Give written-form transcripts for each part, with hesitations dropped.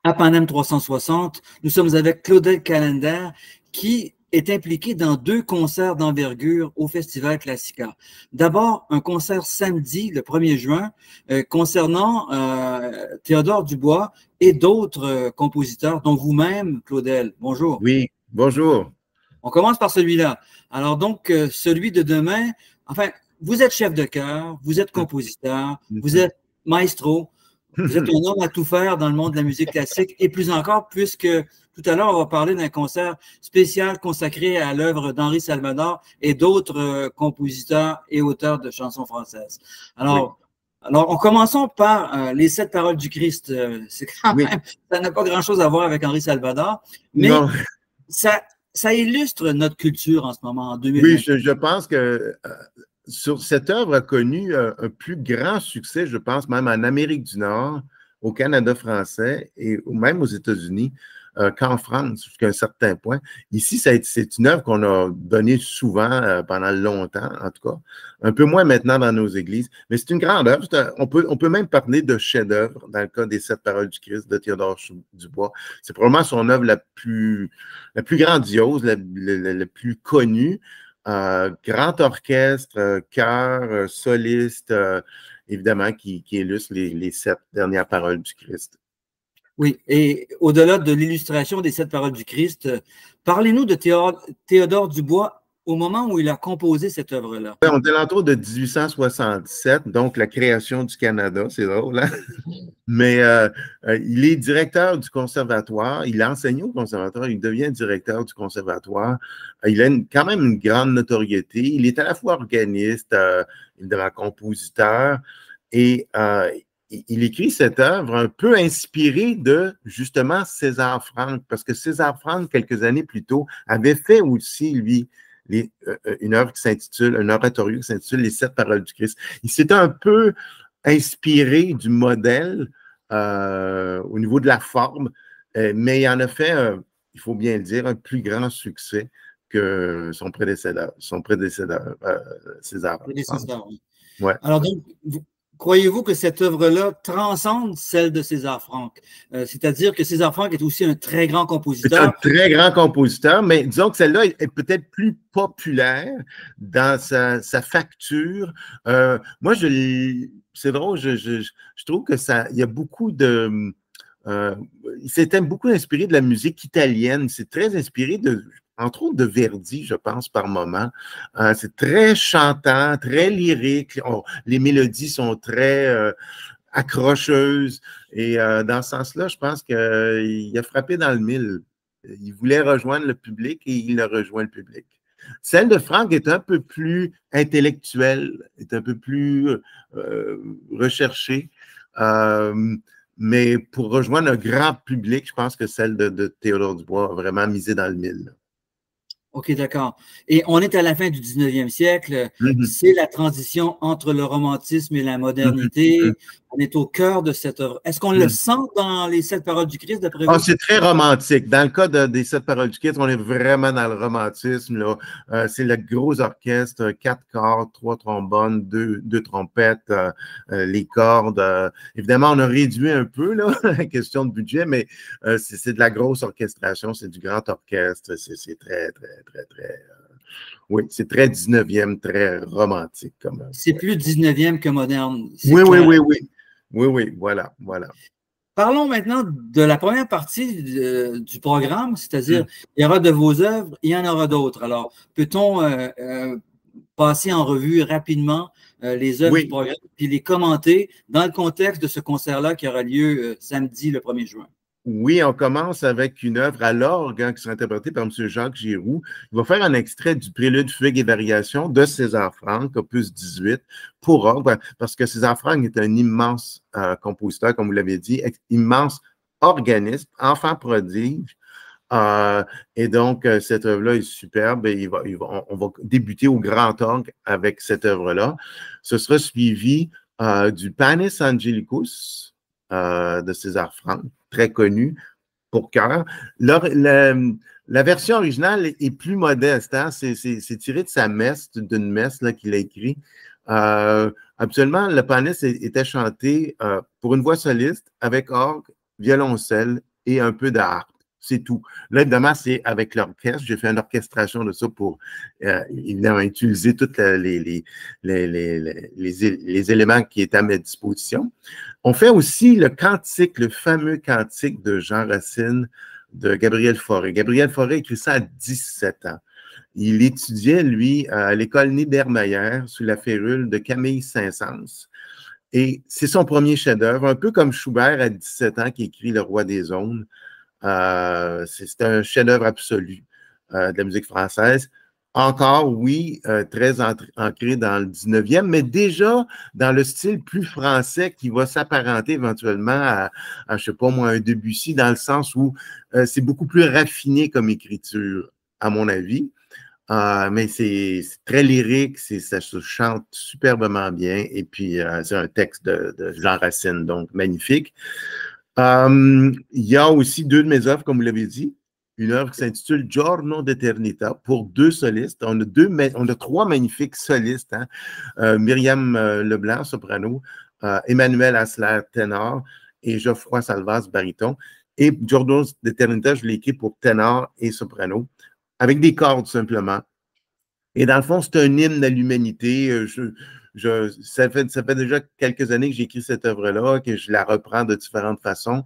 à Panem 360. Nous sommes avec Claudel Callender qui est impliqué dans 2 concerts d'envergure au Festival Classica. D'abord, un concert samedi, le 1er juin, concernant Théodore Dubois et d'autres compositeurs, dont vous-même, Claudel. Bonjour. Oui, bonjour. On commence par celui-là. Alors donc, celui de demain, enfin, vous êtes chef de chœur, vous êtes compositeur, vous êtes maestro, vous êtes un homme à tout faire dans le monde de la musique classique, et plus encore, puisque tout à l'heure, on va parler d'un concert spécial consacré à l'œuvre d'Henri Salvador et d'autres compositeurs et auteurs de chansons françaises. Alors, en commençons par les 7 paroles du Christ. C'est quand même, ça n'a pas grand-chose à voir avec Henri Salvador, mais ça illustre notre culture en ce moment, en 2020. Oui, je pense que sur cette œuvre a connu un plus grand succès, je pense, même en Amérique du Nord, au Canada français et même aux États-Unis, qu'en France, jusqu'à un certain point. Ici, c'est une œuvre qu'on a donnée souvent, pendant longtemps, en tout cas. Un peu moins maintenant dans nos églises, mais c'est une grande œuvre. On peut même parler de chef-d'œuvre dans le cas des 7 paroles du Christ de Théodore Dubois. C'est probablement son œuvre la plus grandiose, la plus connue. Grand orchestre, chœur, soliste, évidemment, qui illustre les 7 dernières paroles du Christ. Oui, et au-delà de l'illustration des 7 paroles du Christ, parlez-nous de Théodore Dubois au moment où il a composé cette œuvre-là. On est à l'entour de 1867, donc la création du Canada, c'est drôle, hein? Mais il est directeur du conservatoire, il a enseigné au conservatoire, il devient directeur du conservatoire. Il a quand même une grande notoriété. Il est à la fois organiste, évidemment compositeur, et il écrit cette œuvre un peu inspirée de, justement, César Franck, parce que César Franck, quelques années plus tôt, avait fait aussi, lui, une œuvre qui s'intitule, un oratorium qui s'intitule Les 7 paroles du Christ. Il s'était un peu inspiré du modèle au niveau de la forme, mais il en a fait, il faut bien le dire, un plus grand succès que son prédécesseur César Franck. Oui. Ouais. Alors donc, croyez-vous que cette œuvre-là transcende celle de César Franck? C'est-à-dire que César Franck est aussi un très grand compositeur. C'est un très grand compositeur, mais disons que celle-là est peut-être plus populaire dans sa facture. Moi, c'est drôle, je trouve que il y a beaucoup de... il s'était beaucoup inspiré de la musique italienne. C'est très inspiré entre autres de Verdi, je pense, par moment. C'est très chantant, très lyrique. Les mélodies sont très accrocheuses. Et dans ce sens-là, je pense qu'il a frappé dans le mille. Il voulait rejoindre le public et il a rejoint le public. Celle de Franck est un peu plus intellectuelle, est un peu plus recherchée. Mais pour rejoindre un grand public, je pense que celle de Théodore Dubois a vraiment misé dans le mille. OK, d'accord. Et on est à la fin du 19e siècle. C'est la transition entre le romantisme et la modernité. On est au cœur de cette œuvre. Est-ce qu'on le sent dans les 7 paroles du Christ, d'après vous? C'est très romantique. Dans le cas des 7 paroles du Christ, on est vraiment dans le romantisme. C'est le gros orchestre, 4 cordes, 3 trombones, 2 trompettes, les cordes. Évidemment, on a réduit un peu la question de budget, mais c'est de la grosse orchestration, c'est du grand orchestre. C'est très, très, très, très... oui, c'est très 19e, très romantique. C'est plus 19e que moderne. Oui, voilà. Parlons maintenant de la première partie du programme, c'est-à-dire il y aura de vos œuvres, il y en aura d'autres. Alors, peut-on passer en revue rapidement les œuvres du programme puis les commenter dans le contexte de ce concert-là qui aura lieu samedi, le 1er juin? Oui, on commence avec une œuvre à l'orgue qui sera interprétée par M. Jacques Giroux. Il va faire un extrait du Prélude, Fugue et Variation de César Franck, opus 18, pour orgue, parce que César Franck est un immense compositeur, comme vous l'avez dit, immense organiste, enfant prodige. Et donc, cette œuvre-là est superbe et on va débuter au grand orgue avec cette œuvre-là. Ce sera suivi du Panis Angelicus de César Franck, très connu pour chœur. La version originale est plus modeste, hein? C'est tiré de sa messe, d'une messe qu'il a écrit. Absolument, le Panis était chanté pour une voix soliste avec orgue, violoncelle et un peu de harpe. C'est tout. Là, évidemment, c'est avec l'orchestre. J'ai fait une orchestration de ça pour, évidemment, utiliser tous les éléments qui étaient à ma disposition. On fait aussi le cantique, le fameux cantique de Jean Racine de Gabriel Fauré. Gabriel Fauré a écrit ça à 17 ans. Il étudiait, lui, à l'école Niedermayer sous la férule de Camille Saint-Saëns. Et c'est son premier chef-d'œuvre, un peu comme Schubert à 17 ans qui écrit Le Roi des Aulnes. C'est un chef-d'œuvre absolu de la musique française. Encore, oui, très ancré dans le 19e, mais déjà dans le style plus français qui va s'apparenter éventuellement à, je ne sais pas moi, un Debussy, dans le sens où c'est beaucoup plus raffiné comme écriture, à mon avis. Mais c'est très lyrique, ça se chante superbement bien, et puis c'est un texte de Jean Racine, donc magnifique. Il y a aussi deux de mes œuvres, comme vous l'avez dit. Une œuvre qui s'intitule Giorno d'Eternità pour deux solistes. On a trois magnifiques solistes. Hein? Myriam Leblanc, soprano, Emmanuel Asler, ténor, et Geoffroy Salvas, baryton. Et Giorno d'Eternità, je l'ai écrit pour ténor et soprano, avec des cordes simplement. Et dans le fond, c'est un hymne à l'humanité. Ça fait déjà quelques années que j'écris cette œuvre-là, que je la reprends de différentes façons.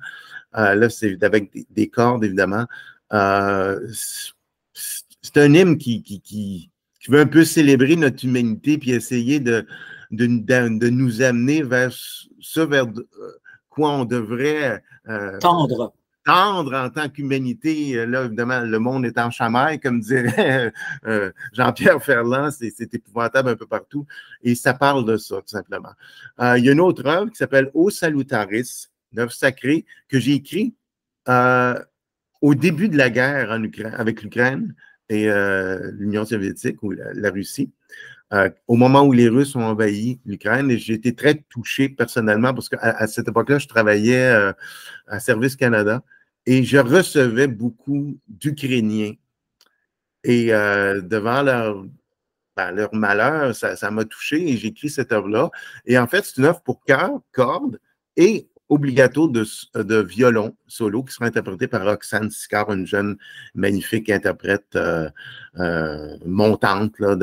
Là, c'est avec des cordes, évidemment. C'est un hymne qui veut un peu célébrer notre humanité puis essayer de nous amener vers ce vers quoi on devrait Tendre en tant qu'humanité. Là, évidemment, le monde est en chamaille, comme dirait Jean-Pierre Ferland, c'est épouvantable un peu partout. Et ça parle de ça, tout simplement. Il y a une autre œuvre qui s'appelle O Salutaris, une œuvre sacrée que j'ai écrite au début de la guerre avec l'Ukraine et l'Union soviétique ou la Russie. Au moment où les Russes ont envahi l'Ukraine, et j'ai été très touché personnellement parce qu'à cette époque-là, je travaillais à Service Canada et je recevais beaucoup d'Ukrainiens. Et devant leur malheur, ça m'a touché et j'ai écrit cette œuvre-là. Et en fait, c'est une œuvre pour chœur, cordes et obligato de violon solo qui sera interprété par Roxane Sicard, une jeune magnifique interprète montante là,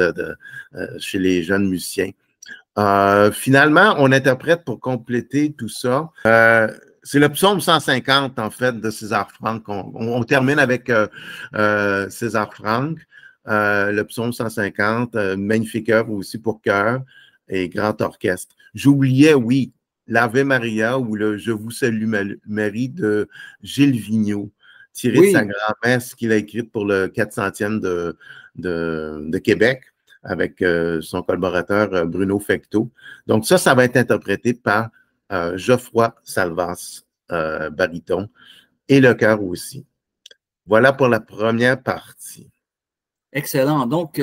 chez les jeunes musiciens. Finalement, on interprète pour compléter tout ça. C'est le psaume 150, en fait, de César Franck. On termine avec César Franck, le psaume 150, magnifique œuvre aussi pour chœur et grand orchestre. J'oubliais, oui, l'Ave Maria ou le Je vous salue Marie de Gilles Vigneault, tiré de sa grand-messe qu'il a écrite pour le 400e de Québec avec son collaborateur Bruno Fecteau. Donc ça va être interprété par Geoffroy Salvas, baryton, et le chœur aussi. Voilà pour la première partie. Excellent. Donc,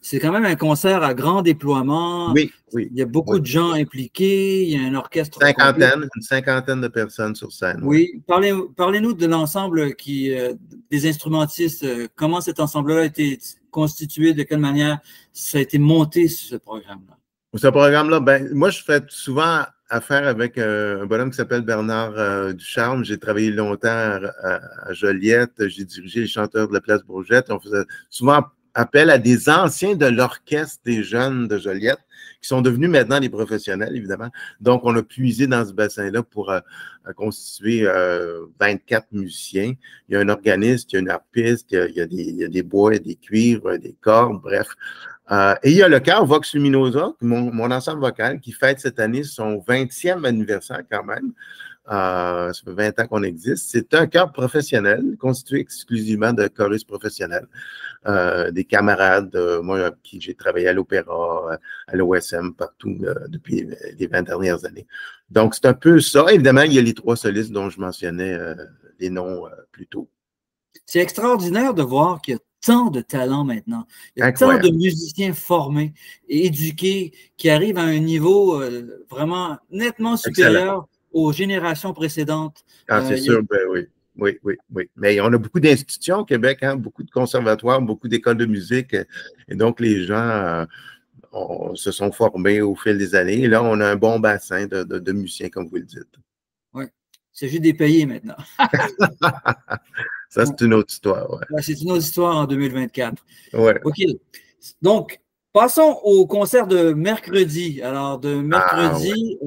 c'est quand même un concert à grand déploiement. Oui, oui. Il y a beaucoup de gens impliqués. Il y a un orchestre. Une cinquantaine de personnes sur scène. Oui. Parlez-nous de l'ensemble des instrumentistes. Comment cet ensemble-là a été constitué? De quelle manière ça a été monté, ce programme-là? Ce programme-là, moi, je fais souvent affaire avec un bonhomme qui s'appelle Bernard Ducharme. J'ai travaillé longtemps à Joliette. J'ai dirigé les chanteurs de la Place Bourgette. On faisait souvent appel à des anciens de l'orchestre des jeunes de Joliette qui sont devenus maintenant des professionnels, évidemment. Donc, on a puisé dans ce bassin-là pour constituer 24 musiciens. Il y a un organiste, il y a une harpiste, il y a des bois, il y a des cuivres, des cordes, bref. Et il y a le chœur Vox Luminosa, mon ensemble vocal, qui fête cette année son 20e anniversaire quand même. Ça fait 20 ans qu'on existe. C'est un chœur professionnel, constitué exclusivement de choristes professionnels. Des camarades, moi, avec qui j'ai travaillé à l'Opéra, à l'OSM, partout depuis les 20 dernières années. Donc, c'est un peu ça. Évidemment, il y a les trois solistes dont je mentionnais les noms plus tôt. C'est extraordinaire de voir qu'il y a tant de talents maintenant. Il y a tant de musiciens formés et éduqués qui arrivent à un niveau vraiment nettement supérieur aux générations précédentes. C'est sûr, oui. Oui. Mais on a beaucoup d'institutions au Québec, hein, beaucoup de conservatoires, beaucoup d'écoles de musique. Et donc, les gens se sont formés au fil des années. Et là, on a un bon bassin de musiciens, comme vous le dites. Oui. C'est juste des payés maintenant. Ça, c'est une autre histoire. Ouais. Ouais, c'est une autre histoire en 2024. Ouais. OK. Donc, passons au concert de mercredi. Alors, de mercredi,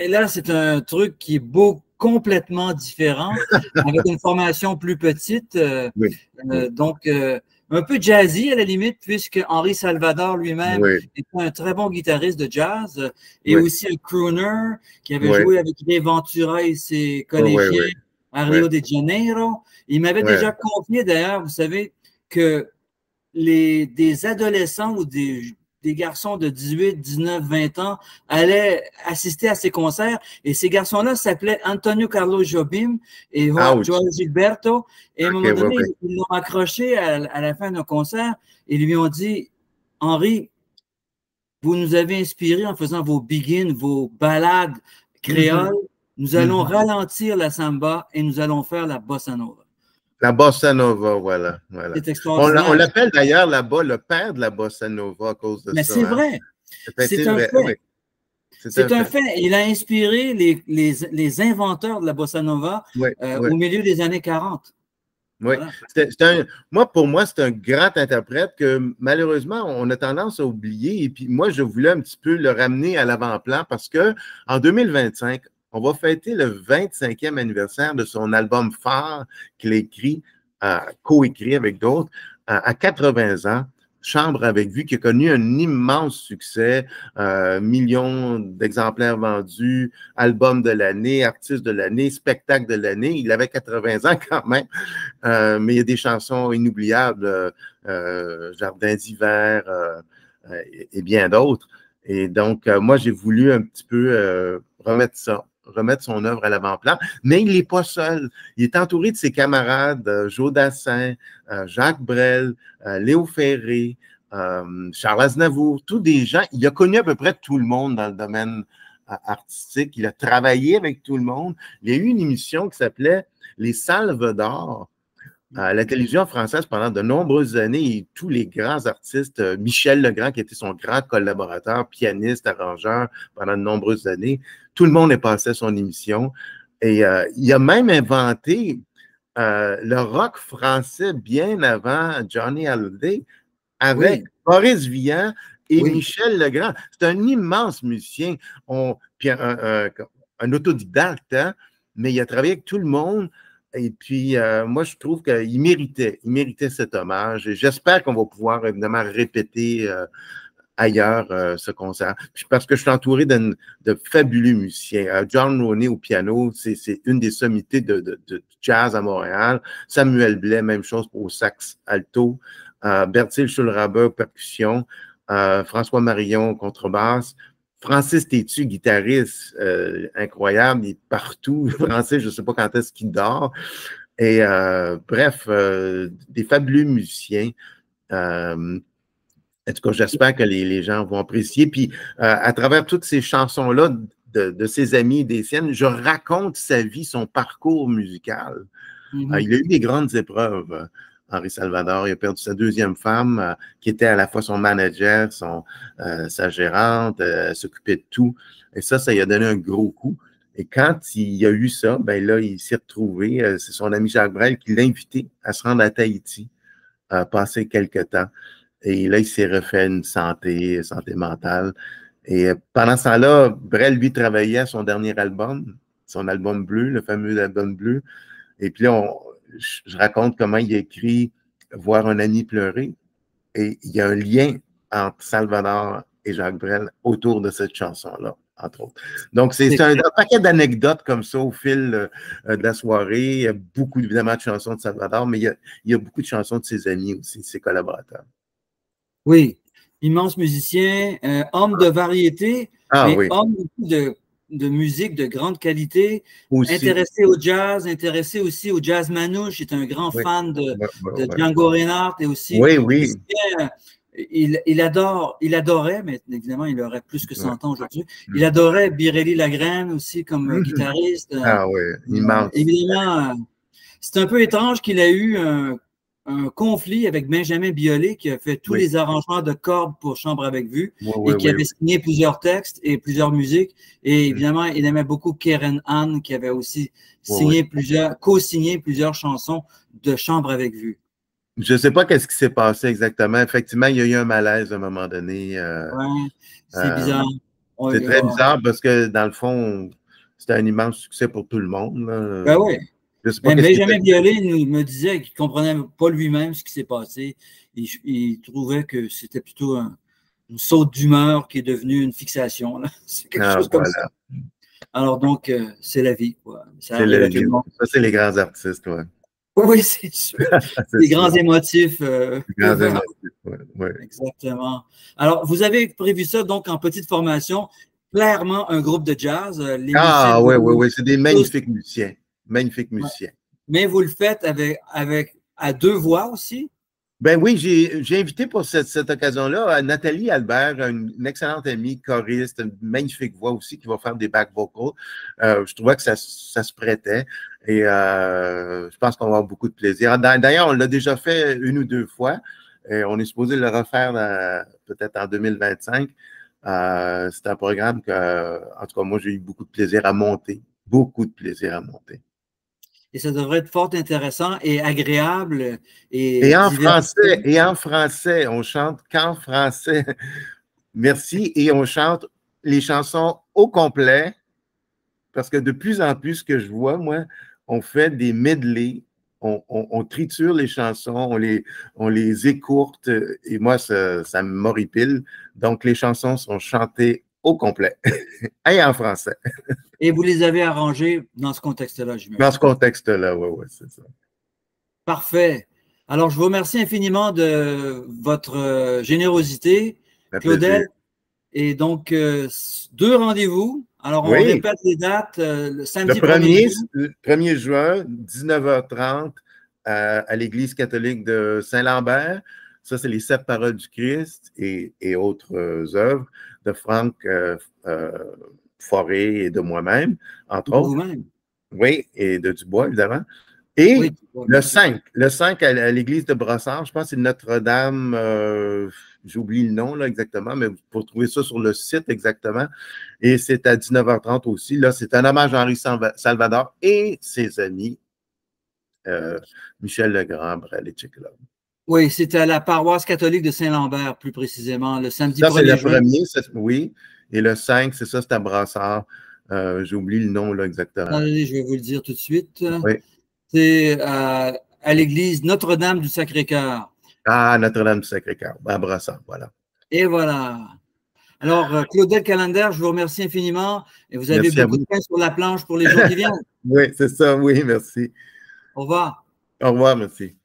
là, c'est un truc qui est complètement différent, avec une formation plus petite. Oui. Donc, un peu jazzy à la limite, puisque Henri Salvador lui-même était un très bon guitariste de jazz et aussi un crooner qui avait joué avec Ray Ventura et ses collégiens à Rio de Janeiro. Il m'avait déjà confié, d'ailleurs, vous savez, que des adolescents ou des garçons de 18, 19, 20 ans allaient assister à ces concerts. Et ces garçons-là s'appelaient Antonio Carlos Jobim et Joao Gilberto. Et à un moment donné, ils l'ont accroché à la fin d'un concert et lui ont dit, Henri, vous nous avez inspirés en faisant vos begins, vos ballades créoles. Nous allons ralentir la samba et nous allons faire la bossa nova. La bossa nova, voilà. C'est extraordinaire. On l'appelle d'ailleurs là-bas le père de la bossa nova à cause de ça. Mais c'est vrai. C'est un fait. Oui. C'est un fait. Il a inspiré les inventeurs de la bossa nova au milieu des années 40. Oui. Voilà. Pour moi, c'est un grand interprète que malheureusement, on a tendance à oublier. Et puis moi, je voulais un petit peu le ramener à l'avant-plan parce qu'en 2025, on va fêter le 25e anniversaire de son album phare qu'il a écrit, coécrit avec d'autres, à 80 ans. Chambre avec vue, qui a connu un immense succès, millions d'exemplaires vendus, album de l'année, artiste de l'année, spectacle de l'année. Il avait 80 ans quand même, mais il y a des chansons inoubliables, Jardin d'hiver et bien d'autres. Et donc, moi, j'ai voulu un petit peu remettre son œuvre à l'avant-plan, mais il n'est pas seul. Il est entouré de ses camarades, Joe Dassin, Jacques Brel, Léo Ferré, Charles Aznavour, tous des gens. Il a connu à peu près tout le monde dans le domaine artistique. Il a travaillé avec tout le monde. Il y a eu une émission qui s'appelait Les Salves d'or à la télévision française pendant de nombreuses années et tous les grands artistes, Michel Legrand qui était son grand collaborateur, pianiste, arrangeur pendant de nombreuses années, tout le monde est passé à son émission et il a même inventé le rock français bien avant Johnny Hallyday avec Boris Vian et Michel Legrand. C'est un immense musicien, puis un autodidacte, hein, mais il a travaillé avec tout le monde. Et puis, moi, je trouve qu'il méritait cet hommage. Et j'espère qu'on va pouvoir, évidemment, répéter ailleurs ce concert. Puis parce que je suis entouré de fabuleux musiciens. John Roney au piano, c'est une des sommités de jazz à Montréal. Samuel Blais, même chose au sax alto. Bertil Schulraber, percussion. François Marion, contrebasse. Francis Tétu, guitariste, incroyable, il est partout. Francis, je ne sais pas quand est-ce qu'il dort. Et bref, des fabuleux musiciens. En tout cas, j'espère que les gens vont apprécier. Puis, à travers toutes ces chansons-là de ses amis et des siennes, je raconte sa vie, son parcours musical. Il a eu des grandes épreuves. Henri Salvador, il a perdu sa deuxième femme, qui était à la fois son manager, sa gérante, s'occupait de tout. Et ça lui a donné un gros coup. Et quand il a eu ça, ben là, il s'est retrouvé, c'est son ami Jacques Brel qui l'a invité à se rendre à Tahiti, passer quelques temps. Et là, il s'est refait une santé mentale. Et pendant ce temps-là, Brel, lui, travaillait à son dernier album, son album bleu, le fameux album bleu. Et puis là, je raconte comment il a écrit « Voir un ami pleurer ». Et il y a un lien entre Salvador et Jacques Brel autour de cette chanson-là, entre autres. Donc, c'est un paquet d'anecdotes comme ça au fil de la soirée. Il y a beaucoup, évidemment, de chansons de Salvador, mais il y a beaucoup de chansons de ses amis aussi, ses collaborateurs. Oui, immense musicien, homme de variété, mais homme de musique de grande qualité, aussi. Intéressé au jazz, intéressé aussi au jazz manouche, est un grand fan de Django Reinhardt et aussi il adorait, mais évidemment il aurait plus que 100 ans aujourd'hui, il adorait Birelli Lagrène aussi comme guitariste. Ah oui, immense. Évidemment, c'est un peu étrange qu'il a eu un conflit avec Benjamin Biolay qui a fait tous les arrangements de cordes pour Chambre avec vue et qui avait signé plusieurs textes et plusieurs musiques. Et évidemment, il aimait beaucoup Keren Ann qui avait aussi signé co-signé plusieurs chansons de Chambre avec vue. Je ne sais pas qu'est-ce qui s'est passé exactement. Effectivement, il y a eu un malaise à un moment donné. Oui, c'est bizarre. C'est très bizarre parce que, dans le fond, c'était un immense succès pour tout le monde. Ben oui. Benjamin Biolay me disait qu'il ne comprenait pas lui-même ce qui s'est passé. Il trouvait que c'était plutôt une saute d'humeur qui est devenue une fixation. C'est quelque chose comme ça. Alors donc, c'est la vie. Ça, c'est les grands artistes. Oui, c'est sûr. Les grands émotifs. Grands émotifs, oui. Exactement. Alors, vous avez prévu ça donc en petite formation. Clairement, un groupe de jazz. Oui. C'est des magnifiques musiciens. Magnifiques musiciens. Mais vous le faites à deux voix aussi? Ben oui, j'ai invité pour cette occasion-là Nathalie Albert, une excellente amie, choriste, une magnifique voix aussi qui va faire des back vocals. Je trouvais que ça se prêtait et je pense qu'on va avoir beaucoup de plaisir. D'ailleurs, on l'a déjà fait une ou deux fois et on est supposé le refaire peut-être en 2025. C'est un programme que, en tout cas, moi, j'ai eu beaucoup de plaisir à monter. Beaucoup de plaisir à monter. Et ça devrait être fort intéressant et agréable. Et en français, on chante qu'en français. Merci. Et on chante les chansons au complet, parce que de plus en plus, ce que je vois, moi, on fait des medleys, on triture les chansons, on les écourte, et moi, ça m'horripile. Donc, les chansons sont chantées au complet, et en français. Et vous les avez arrangés dans ce contexte-là, j'imagine. Dans ce contexte-là, oui, c'est ça. Parfait. Alors, je vous remercie infiniment de votre générosité, Claudel. Et donc, 2 rendez-vous. Alors, on répète les dates. Le samedi 1er juin, 19h30, à l'Église catholique de Saint-Lambert. Ça, c'est les 7 paroles du Christ et autres œuvres de Franck Forêt et de moi-même, entre autres. Vous-même. Oui, et de Dubois, évidemment. Et le 5 à l'église de Brossard, je pense que c'est Notre-Dame, j'oublie le nom là, exactement, mais vous pouvez trouver ça sur le site exactement. Et c'est à 19h30 aussi. Là, c'est un hommage à Henri Salvador et ses amis, Michel Legrand, Brel et Tchekov. Oui, c'était à la paroisse catholique de Saint-Lambert, plus précisément, le samedi 1er juin. Ça, c'est le juin. premier, oui. Et le 5, c'est ça, c'est à Brossard. J'oublie le nom là, exactement. Allez, je vais vous le dire tout de suite. Oui. C'est à l'église Notre-Dame du Sacré-Cœur. Ah, Notre-Dame du Sacré-Cœur, à Brossard, voilà. Et voilà. Alors, Claudel Callender, je vous remercie infiniment. Et vous avez beaucoup de pain sur la planche pour les jours qui viennent. Oui, c'est ça, oui, merci. Au revoir. Au revoir, merci.